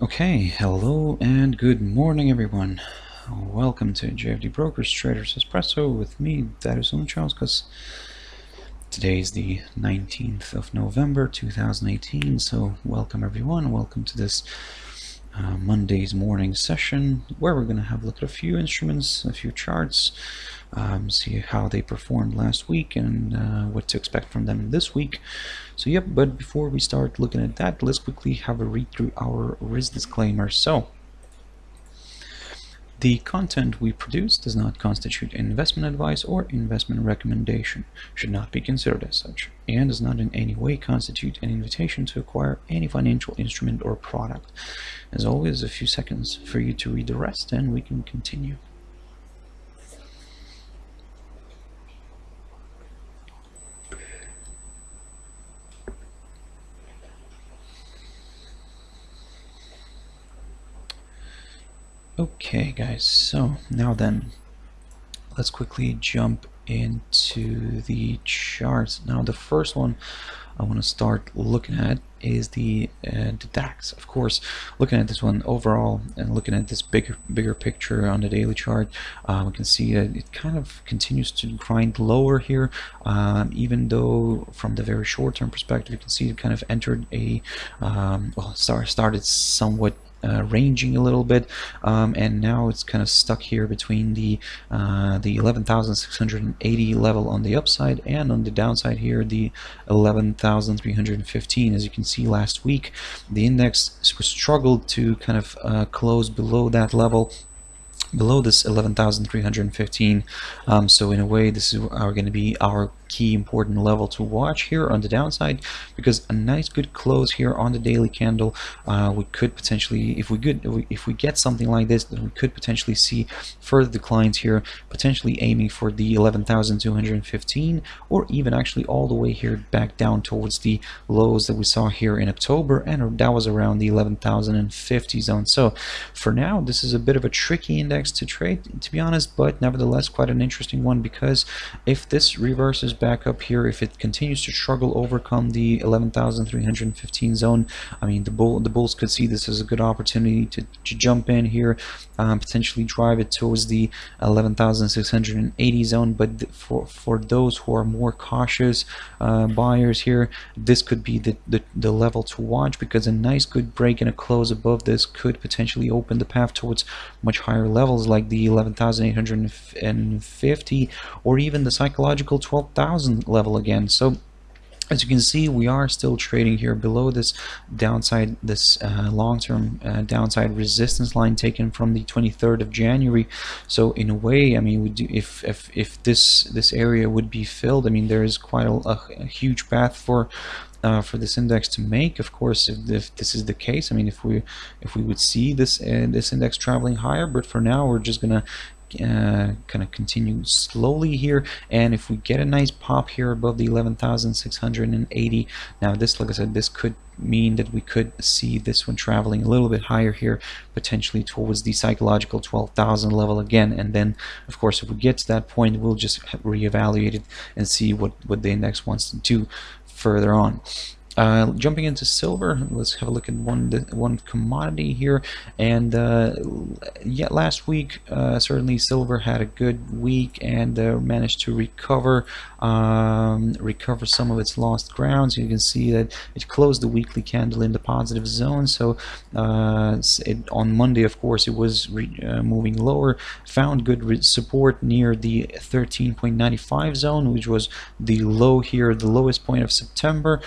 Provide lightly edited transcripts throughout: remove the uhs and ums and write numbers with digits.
Okay, hello and good morning everyone. Welcome to JFD Brokers Traders Espresso with me, Darius Anucauskas. Today is the 19th of November 2018, so welcome everyone. Welcome to this Monday's morning session where we're going to have a look at a few instruments, a few charts, see how they performed last week and what to expect from them this week. So yep, but before we start looking at that, let's quickly have a read through our risk disclaimer. So the content we produce does not constitute investment advice or investment recommendation, should not be considered as such, and does not in any way constitute an invitation to acquire any financial instrument or product. As always, a few seconds for you to read the rest and we can continue. Okay guys, so now then, let's quickly jump into the charts. Now the first one I want to start looking at is the DAX. Of course, looking at this one overall and looking at this bigger picture on the daily chart, we can see that it kind of continues to grind lower here, even though from the very short-term perspective you can see it kind of entered a started somewhat ranging a little bit, and now it's kind of stuck here between the 11,680 level on the upside, and on the downside here the 11,315. As you can see, last week the index struggled to kind of close below that level, below this 11,315. So in a way, this is going to be our key important level to watch here on the downside, because a nice good close here on the daily candle, we could potentially, if we get something like this, then we could potentially see further declines here, potentially aiming for the 11,215, or even actually all the way here back down towards the lows that we saw here in October, and that was around the 11,050 zone. So for now, this is a bit of a tricky index to trade, to be honest, but nevertheless quite an interesting one, because if this reverses back up here, if it continues to struggle overcome the 11,315 zone, I mean the bulls could see this as a good opportunity to jump in here, potentially drive it towards the 11,680 zone. But for those who are more cautious buyers here, this could be the level to watch, because a nice good break and a close above this could potentially open the path towards much higher levels like the 11,850 or even the psychological 12,000 level again. So as you can see, we are still trading here below this downside, this long-term downside resistance line taken from the 23rd of January. So in a way, I mean, we do, if this area would be filled, I mean, there is quite a huge path for this index to make. Of course, if this is the case, I mean, if we would see this index traveling higher, but for now we're just gonna kind of continue slowly here, and if we get a nice pop here above the 11,680, now this, like I said, this could mean that we could see this one traveling a little bit higher here, potentially towards the psychological 12,000 level again. And then of course, if we get to that point, we'll just reevaluate it and see what the index wants to do further on. Jumping into silver, let's have a look at one commodity here. And yeah, last week certainly silver had a good week and managed to recover some of its lost ground. So you can see that it closed the weekly candle in the positive zone. So on Monday, of course, it was moving lower, found good support near the 13.95 zone, which was the low here, the lowest point of September.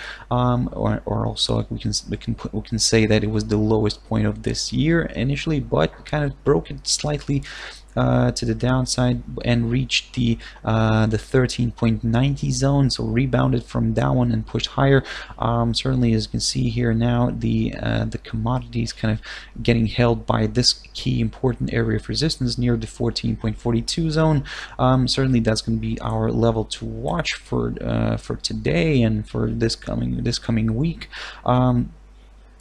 Or also we can say that it was the lowest point of this year initially, but kind of broke it slightly to the downside and reached the 13.90 zone, so rebounded from that one and pushed higher. Certainly, as you can see here now, the commodities kind of getting held by this key important area of resistance near the 14.42 zone. Certainly, that's going to be our level to watch for today and for this coming week.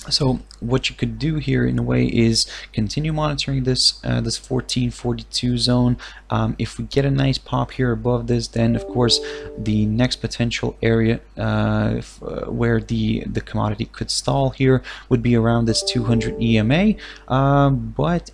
So what you could do here in a way is continue monitoring this this 1442 zone. If we get a nice pop here above this, then of course the next potential area where the commodity could stall here would be around this 200 EMA. But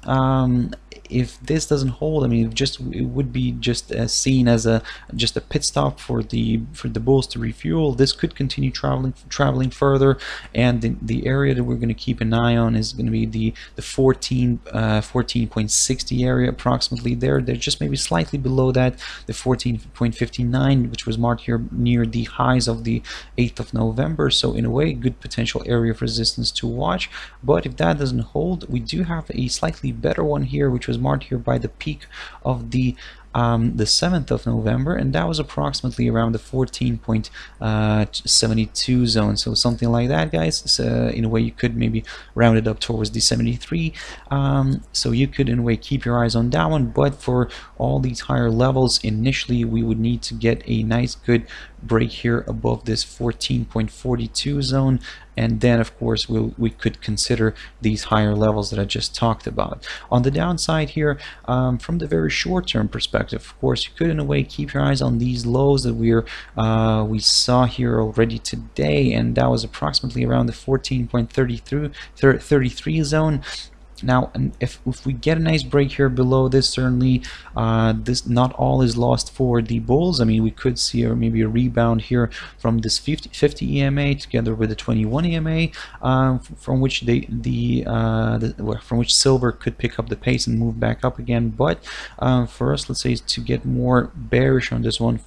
if this doesn't hold, I mean, it would be just seen as just a pit stop for the bulls to refuel. This could continue traveling further, and the area that we're going to keep an eye on is going to be the 14.60 area, approximately there. They're just maybe slightly below that, the 14.59, which was marked here near the highs of the 8th of November. So in a way, good potential area of resistance to watch. But if that doesn't hold, we do have a slightly better one here, which was marked here by the peak of the 7th of November, and that was approximately around the 14.72 zone. So something like that, guys. So in a way, you could maybe round it up towards the 73. So you could in a way keep your eyes on that one. But for all these higher levels, initially we would need to get a nice good break here above this 14.42 zone, and then of course we could consider these higher levels that I just talked about. On the downside here, from the very short-term perspective, of course, you could in a way keep your eyes on these lows that we saw here already today, and that was approximately around the 14.33 zone. Now, if we get a nice break here below this, certainly this not all is lost for the bulls. I mean, we could see maybe a rebound here from this 50 EMA together with the 21 EMA, from which from which silver could pick up the pace and move back up again. But for us, let's say, to get more bearish on this one,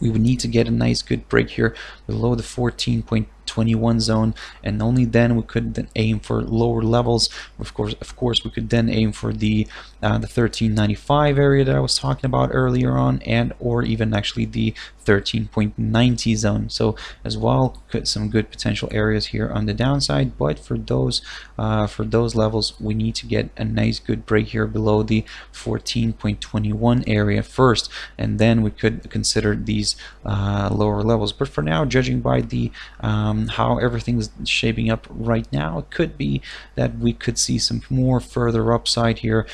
we would need to get a nice good break here below the 14.21 zone, and only then we could then aim for lower levels. Of course we could then aim for the 1395 area that I was talking about earlier on, and or even actually the 13.90 zone. So as well, some good potential areas here on the downside. But for those levels, we need to get a nice good break here below the 14.21 area first, and then we could consider these lower levels. But for now, judging by the how everything's shaping up right now, it could be that we could see some more further upside here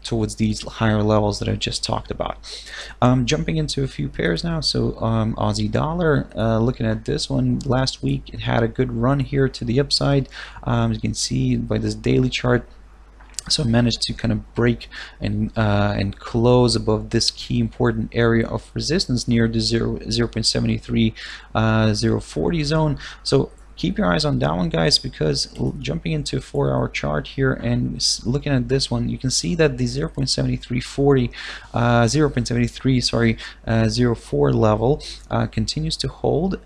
towards these higher levels that I just talked about. Jumping into a few pairs now. So Aussie dollar, looking at this one, last week it had a good run here to the upside, as you can see by this daily chart. So managed to kind of break and close above this key important area of resistance near the 0.73 zone. So keep your eyes on that one, guys, because jumping into a 4-hour chart here and looking at this one, you can see that the 0.04 level continues to hold,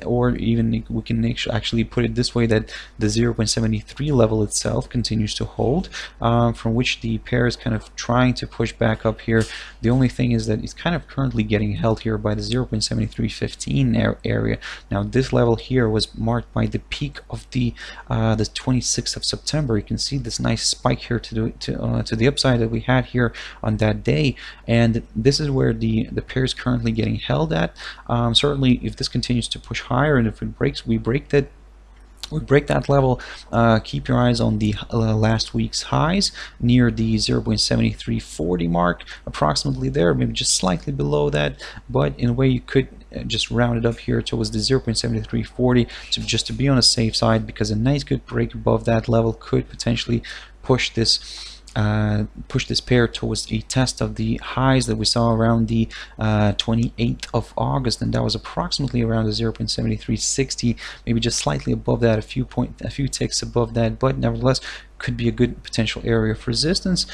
or even we can actually put it this way, that the 0.73 level itself continues to hold, from which the pair is kind of trying to push back up here. The only thing is that it's kind of currently getting held here by the 0.7315 area. Now this level here was marked by the peak of the 26th of September. You can see this nice spike here to the upside that we had here on that day, and this is where the pair is currently getting held at. Certainly, if this continues to push higher, and if it breaks, we break that level, keep your eyes on the last week's highs near the 0.7340 mark, approximately there, maybe just slightly below that. But in a way, you could just round it up here towards the 0.7340 just to be on a safe side, because a nice good break above that level could potentially push this pair towards a test of the highs that we saw around the 28th of August, and that was approximately around the 0.7360, maybe just slightly above that, a few ticks above that, but nevertheless could be a good potential area of resistance.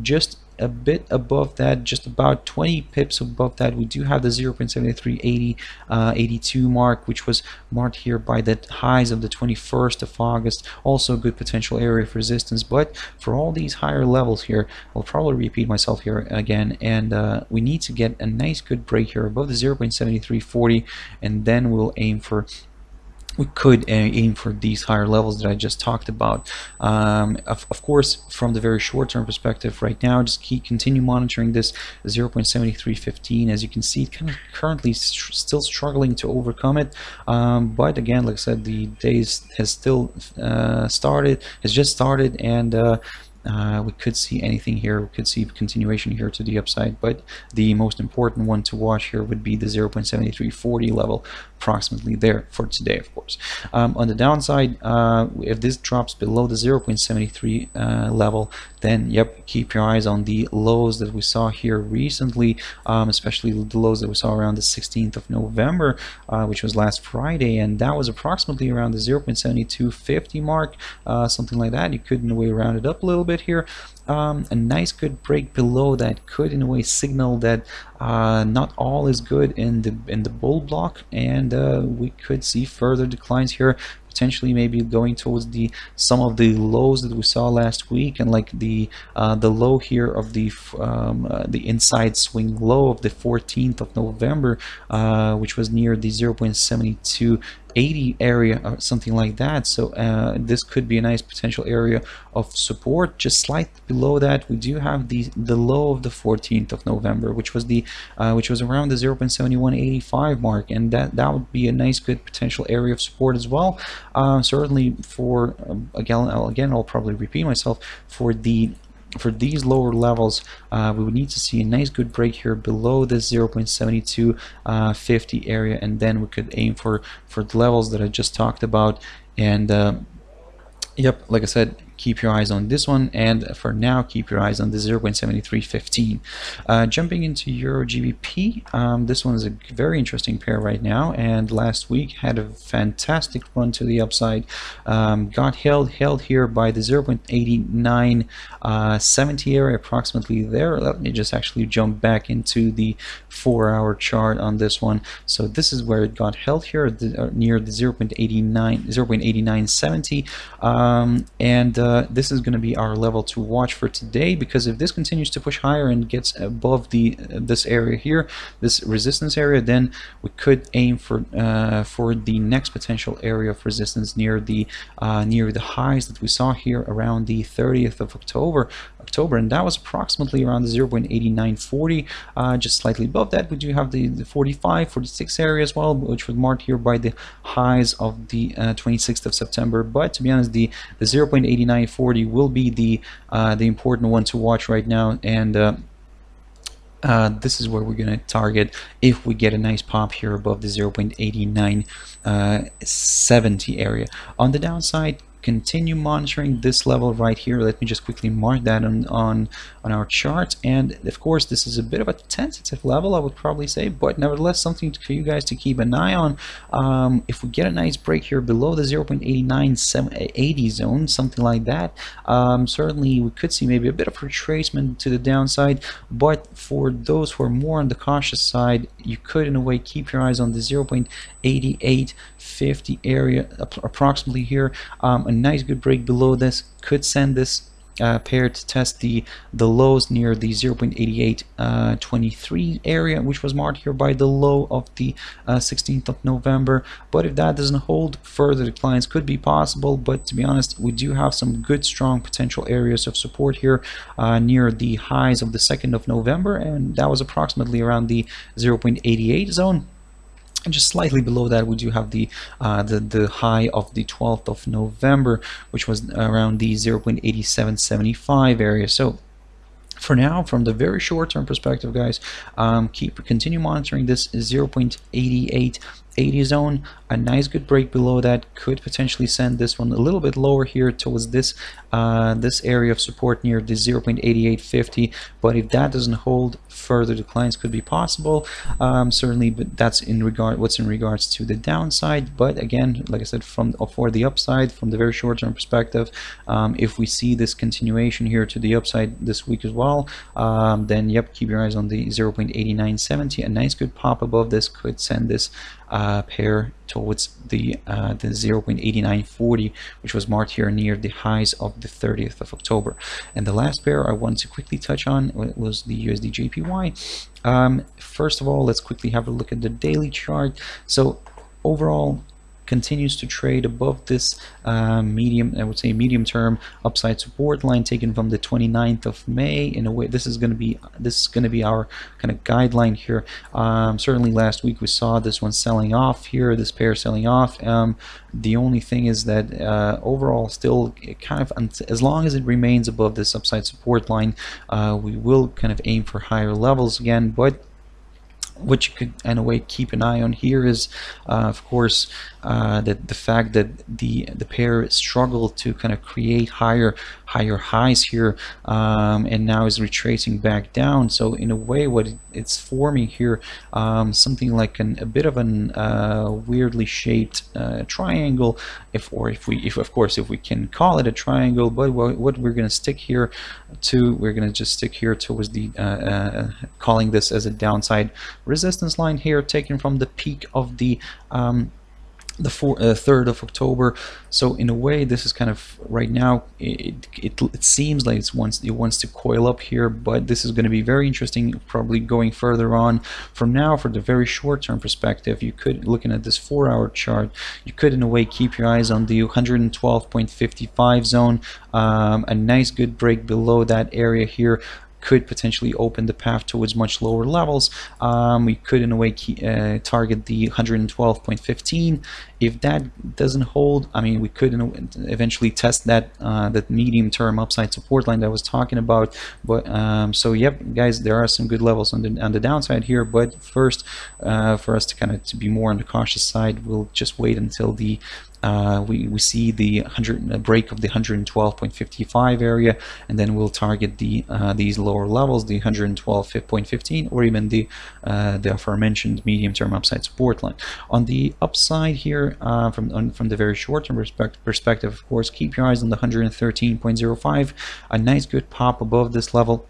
Just a bit above that, just about 20 pips above that, we do have the 0.7382 mark, which was marked here by the highs of the 21st of August. Also a good potential area of resistance. But for all these higher levels here, I'll probably repeat myself here again, and we need to get a nice good break here above the 0.7340, and then we'll aim for we could aim for these higher levels that I just talked about. Of course, from the very short-term perspective right now, just continue monitoring this 0.7315. As you can see, kind of currently still struggling to overcome it, but again, like I said, the days has just started, and we could see anything here. We could see continuation here to the upside, but the most important one to watch here would be the 0.7340 level, approximately there for today, of course. On the downside, if this drops below the 0.73 level, then yep, keep your eyes on the lows that we saw here recently, especially the lows that we saw around the 16th of November, which was last Friday, and that was approximately around the 0.7250 mark, something like that. You could in a way round it up a little bit here. A nice good break below that could in a way signal that not all is good in the bull block, and we could see further declines here, potentially maybe going towards some of the lows that we saw last week, and like the low here of the inside swing low of the 14th of November, which was near the 0.7280 area or something like that. So this could be a nice potential area of support. Just slightly below that, we do have the low of the 14th of November, which was around the 0.7185 mark, and that would be a nice good potential area of support as well. Certainly for again I'll probably repeat myself, for these lower levels, we would need to see a nice good break here below this 0.7250 area, and then we could aim for the levels that I just talked about. And yep, like I said, keep your eyes on this one, and for now keep your eyes on the 0.7315. Jumping into EURGBP, this one is a very interesting pair right now, and last week had a fantastic run to the upside. Got held here by the 0.8970 area, approximately there. Let me just actually jump back into the 4-hour chart on this one. So this is where it got held here, near the 0.8970, and this is going to be our level to watch for today, because if this continues to push higher and gets above this area here, this resistance area, then we could aim for the next potential area of resistance near the highs that we saw here around the 30th of October, and that was approximately around the 0.8940. Just slightly above that, we do have the 46 area as well, which was marked here by the highs of the 26th of September. But to be honest, the 0.8940 will be the important one to watch right now, and this is where we're going to target if we get a nice pop here above the 0.8970 area. On the downside, continue monitoring this level right here. Let me just quickly mark that on our chart, and of course this is a bit of a tentative level, I would probably say, but nevertheless something for you guys to keep an eye on. If we get a nice break here below the 0.8980 zone, something like that, certainly we could see maybe a bit of retracement to the downside. But for those who are more on the cautious side, you could in a way keep your eyes on the 0.8850 area, approximately here. A nice good break below this could send this pair to test the lows near the 0.8823 area, which was marked here by the low of the 16th of November. But if that doesn't hold, further declines could be possible. But to be honest, we do have some good strong potential areas of support here near the highs of the 2nd of November, and that was approximately around the 0.88 zone. And just slightly below that, we do have the high of the 12th of November, which was around the 0.8775 area. So for now, from the very short-term perspective, guys, continue monitoring this 0.8880 zone. A nice good break below that could potentially send this one a little bit lower here towards this area of support near the 0.8850. But if that doesn't hold, further declines could be possible. Certainly, but that's what's in regards to the downside. But again, like I said, for the upside, from the very short-term perspective, if we see this continuation here to the upside this week as well, then yep, keep your eyes on the 0.8970. A nice good pop above this could send this pair towards the 0.8940, which was marked here near the highs of the 30th of October. And the last pair I want to quickly touch on was the USDJPY. First of all, let's quickly have a look at the daily chart. So overall, continues to trade above this medium, I would say medium term upside support line taken from the 29th of May. In a way, this is going to be our kind of guideline here. Certainly last week we saw this one selling off here, this pair selling off. The only thing is that overall still kind of, as long as it remains above this upside support line, we will kind of aim for higher levels again. But what you could in a way keep an eye on here is of course that the fact that the pair struggled to kind of create higher highs here, and now is retracing back down. So in a way what it's forming here, something like a bit of an weirdly shaped triangle, if we can call it a triangle. But what we're going to stick here to, we're going to just stick here towards the calling this as a downside resistance line here, taken from the peak of the 3rd of October. So in a way this is kind of right now it seems like it wants to coil up here, but this is going to be very interesting probably going further on. From now, for the very short term perspective, you could, looking at this 4-hour chart, you could in a way keep your eyes on the 112.55 zone. A nice good break below that area here could potentially open the path towards much lower levels. We could in a way target the 112.15. If that doesn't hold, I mean, we could eventually test that that medium-term upside support line that I was talking about. But so yep, guys, there are some good levels on the downside here. But first, for us to kind of to be more on the cautious side, we'll just wait until the we see the break of the 112.55 area, and then we'll target these lower levels, the 112.15, or even the aforementioned medium-term upside support line. On the upside here, from the very short-term perspective, of course, keep your eyes on the 113.05. A nice good pop above this level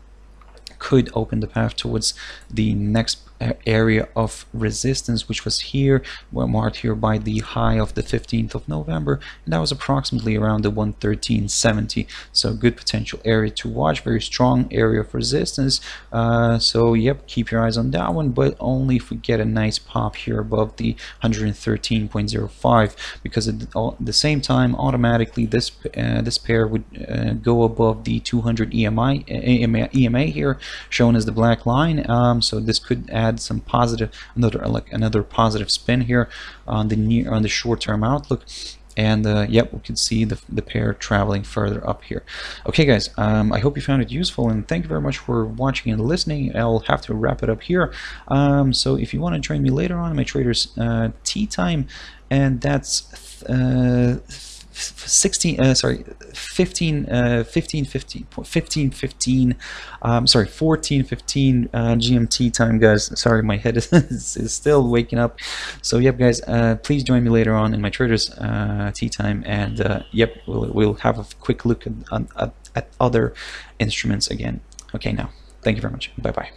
could open the path towards the next area of resistance, which was here, well, marked here by the high of the 15th of November, and that was approximately around the 113.70. So good potential area to watch, very strong area of resistance. So yep, keep your eyes on that one, but only if we get a nice pop here above the 113.05, because at the same time automatically this pair would go above the 200 EMA here, shown as the black line. So this could add some positive, another positive spin here on the short-term outlook. And yep, we can see the pair traveling further up here. Okay guys, I hope you found it useful, and thank you very much for watching and listening. I'll have to wrap it up here. So if you want to join me later on in my traders tea time, and that's 14:15 GMT time, guys. Sorry, my head is still waking up. So yep guys, please join me later on in my traders tea time, and yep, we'll have a quick look at other instruments again. Okay, now thank you very much. Bye bye.